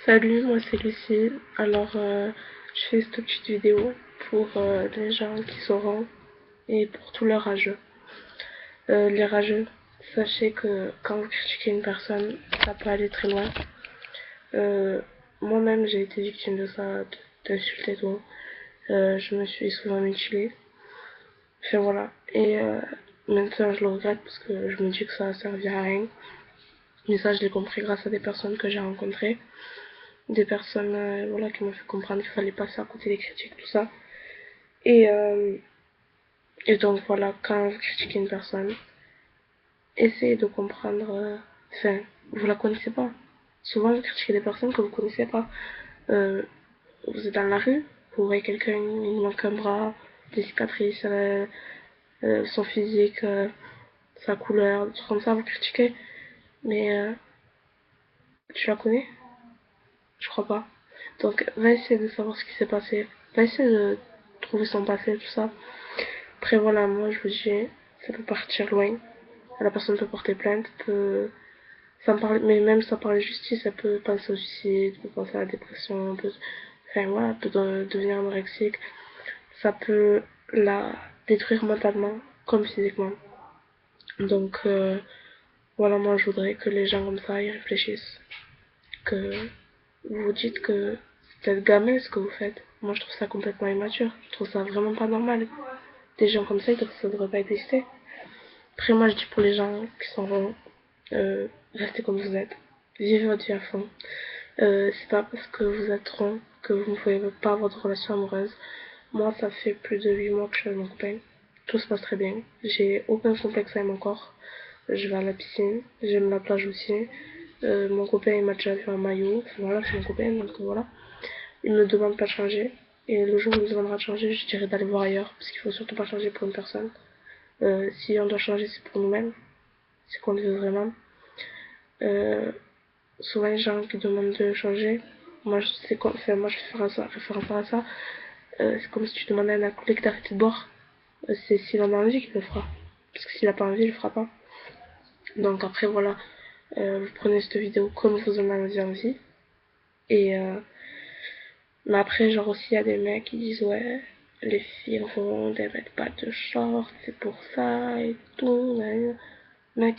Salut, moi c'est Lucie. Alors, je fais cette petite vidéo pour les gens qui sauront et pour tous les rageux. Les rageux, sachez que quand vous critiquez une personne, ça peut aller très loin. Euh, Moi-même, j'ai été victime de ça, d'insultes et tout. Je me suis souvent mutilée. Enfin voilà. Et maintenant, je le regrette parce que je me dis que ça a servi à rien. Mais ça, je l'ai compris grâce à des personnes que j'ai rencontrées. Des personnes voilà, qui m'ont fait comprendre qu'il fallait passer à côté des critiques, tout ça. Et, euh, et donc voilà, quand vous critiquez une personne, essayez de comprendre, enfin, vous la connaissez pas. Souvent, vous critiquez des personnes que vous connaissez pas. Euh, vous êtes dans la rue, vous voyez quelqu'un, il manque un bras, des cicatrices, son physique, sa couleur, des trucs comme ça, vous critiquez. Mais tu la connais? Je crois pas. Donc, va essayer de savoir ce qui s'est passé. Va essayer de trouver son passé, tout ça. Après, voilà, moi, je vous dis, ça peut partir loin. La personne peut porter plainte, peut... Ça me parle... mais même sans parler de justice, elle peut penser au suicide, peut penser à la dépression, peut... enfin, voilà, peut devenir anorexique. Ça peut la détruire mentalement comme physiquement. Donc, voilà, moi, je voudrais que les gens comme ça y réfléchissent. Que vous vous dites que c'est peut-être gamin ce que vous faites. Moi, je trouve ça complètement immature. Je trouve ça vraiment pas normal. Des gens comme ça devrait pas exister. Après, moi, je dis pour les gens qui sont restez comme vous êtes. Vivez votre vie à fond. C'est pas parce que vous êtes rond que vous ne pouvez pas avoir de relation amoureuse. Moi, ça fait plus de 8 mois que je suis avec mon copain. Tout se passe très bien. J'ai aucun complexe avec mon corps. Je vais à la piscine. J'aime la plage aussi. Mon copain il m'a déjà vu en maillot. Enfin, voilà, c'est mon copain, donc voilà. Il me demande pas de changer. Et le jour où il me demandera de changer, je dirais d'aller voir ailleurs. Parce qu'il faut surtout pas changer pour une personne. Si on doit changer, c'est pour nous-mêmes. C'est qu'on le veut vraiment. Euh, Souvent, les gens qui demandent de changer, moi, enfin, moi je fais référence à ça. C'est comme si tu demandais à un collègue d'arrêter de boire. C'est s'il en a envie qu'il le fera. Parce que s'il a pas envie, il le fera pas. Donc après, voilà. Vous prenez cette vidéo comme vous en avez envie. Et mais après, genre aussi, il y a des mecs qui disent ouais, les filles rondes, elles mettent pas de short, c'est pour ça et tout. Ouais. Mec,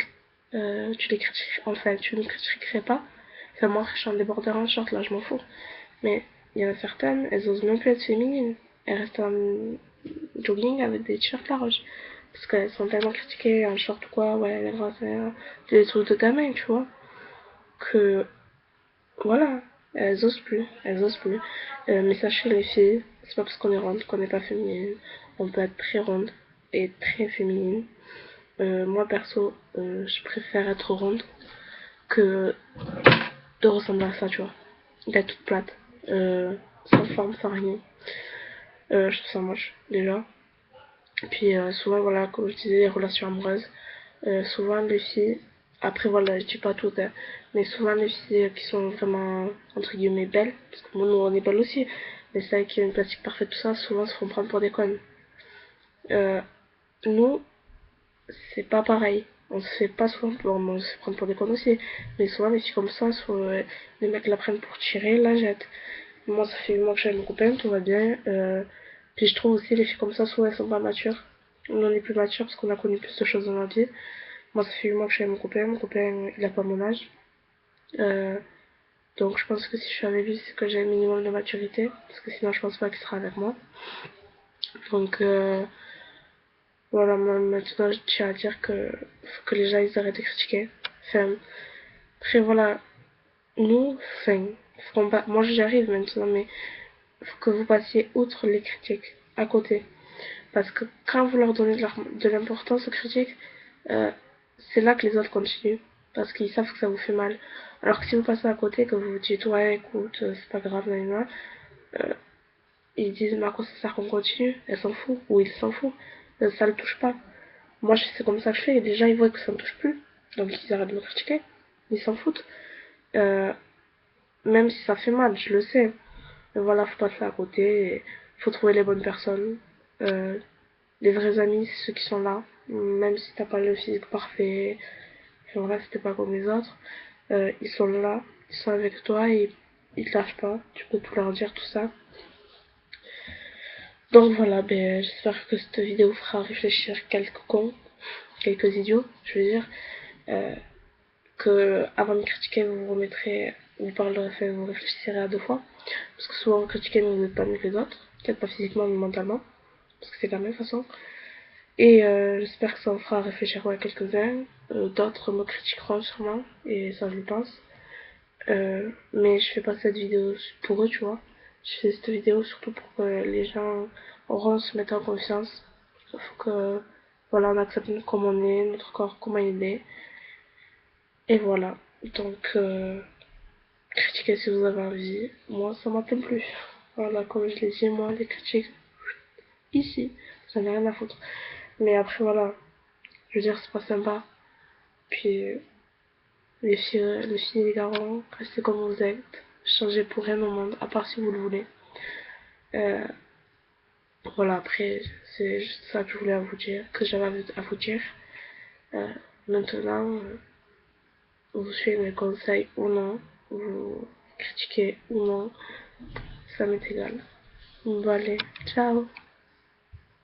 tu les critiques, enfin, tu ne critiquerais pas. Enfin, moi, je suis en débardeur en short, là, je m'en fous. Mais il y en a certaines, elles osent même plus être féminines. Elles restent en jogging avec des t-shirts larges. Parce qu'elles sont tellement critiquées en short ou quoi, ouais, les bras, c'est des trucs de gamin, tu vois. Que, voilà, elles osent plus, elles osent plus. Mais sachez, les filles, c'est pas parce qu'on est ronde qu'on n'est pas féminine. On peut être très ronde et très féminine. Moi perso, je préfère être ronde que de ressembler à ça, tu vois. D'être toute plate, sans forme, sans rien. Je trouve ça moche, déjà. Et puis souvent, voilà, comme je disais, les relations amoureuses, souvent les filles, après voilà, je dis pas toutes, hein, mais souvent les filles qui sont vraiment, entre guillemets, belles, parce que nous on est belles aussi, mais celles qui ont une plastique parfaite, tout ça, souvent se font prendre pour des connes. Euh, Nous, c'est pas pareil. On se fait pas souvent, bon, on se fait prendre pour des connes aussi, mais souvent les filles comme ça, soit, les mecs la prennent pour tirer, la jettent. Moi, ça fait 8 mois que je suis avec mon copain, tout va bien. Puis je trouve aussi les filles comme ça, souvent elles sont pas matures. On est plus mature parce qu'on a connu plus de choses dans notre vie. Moi, ça fait 8 mois que je suis avec mon copain il a pas mon âge. Euh, donc je pense que si je suis avec lui, c'est que j'ai un minimum de maturité, parce que sinon je pense pas qu'il sera avec moi. Donc voilà, maintenant je tiens à dire que faut que les gens ils arrêtent de critiquer. Enfin, après voilà, nous, enfin, moi j'y arrive maintenant, mais faut que vous passiez outre les critiques, à côté. Parce que quand vous leur donnez de l'importance aux critiques, euh, c'est là que les autres continuent. Parce qu'ils savent que ça vous fait mal. Alors que si vous passez à côté, que vous vous dites ouais écoute, c'est pas grave, nan, euh, ils disent mais à quoi ça sert qu'on continue. Elle s'en fout. Ou il s'en fout. Ça le touche pas. Moi c'est comme ça que je fais et déjà ils voient que ça me touche plus. Donc ils arrêtent de me critiquer. Ils s'en foutent. Euh, Même si ça fait mal, je le sais. Mais voilà, faut passer à côté. Faut trouver les bonnes personnes. Euh, Les vrais amis, c'est ceux qui sont là. Même si t'as pas le physique parfait, enfin, voilà, si t'es pas comme les autres, ils sont là, ils sont avec toi et ils te lâchent pas, tu peux tout leur dire, tout ça. Donc voilà, ben, j'espère que cette vidéo fera réfléchir quelques cons, quelques idiots, je veux dire, que avant de critiquer, vous vous remettrez, vous parlerez, enfin, vous réfléchirez à deux fois, parce que souvent, critiquer, mais vous n'êtes pas mieux que les autres, peut-être pas physiquement, mais mentalement, parce que c'est la même façon. Et j'espère que ça en fera réfléchir à quelques-uns, d'autres me critiqueront sûrement, et ça je le pense. Mais je fais pas cette vidéo pour eux, tu vois. Je fais cette vidéo surtout pour que les gens auront se mettre en confiance. Il faut que voilà, on accepte comme on est, notre corps comment il est. Et voilà. Donc critiquez si vous avez envie. Moi ça m'attend plus. Voilà, comme je l'ai dit, moi les critiques ici, j'en ai rien à foutre. Mais après voilà, je veux dire c'est pas sympa. Puis les filles et les garçons, restez comme vous êtes. Changez pour rien au monde, à part si vous le voulez. Euh, voilà, après, c'est juste ça que je voulais vous dire, que j'avais à vous dire. Euh, Maintenant, vous suivez mes conseils ou non, vous critiquez ou non, ça m'est égal. Bon, allez, ciao!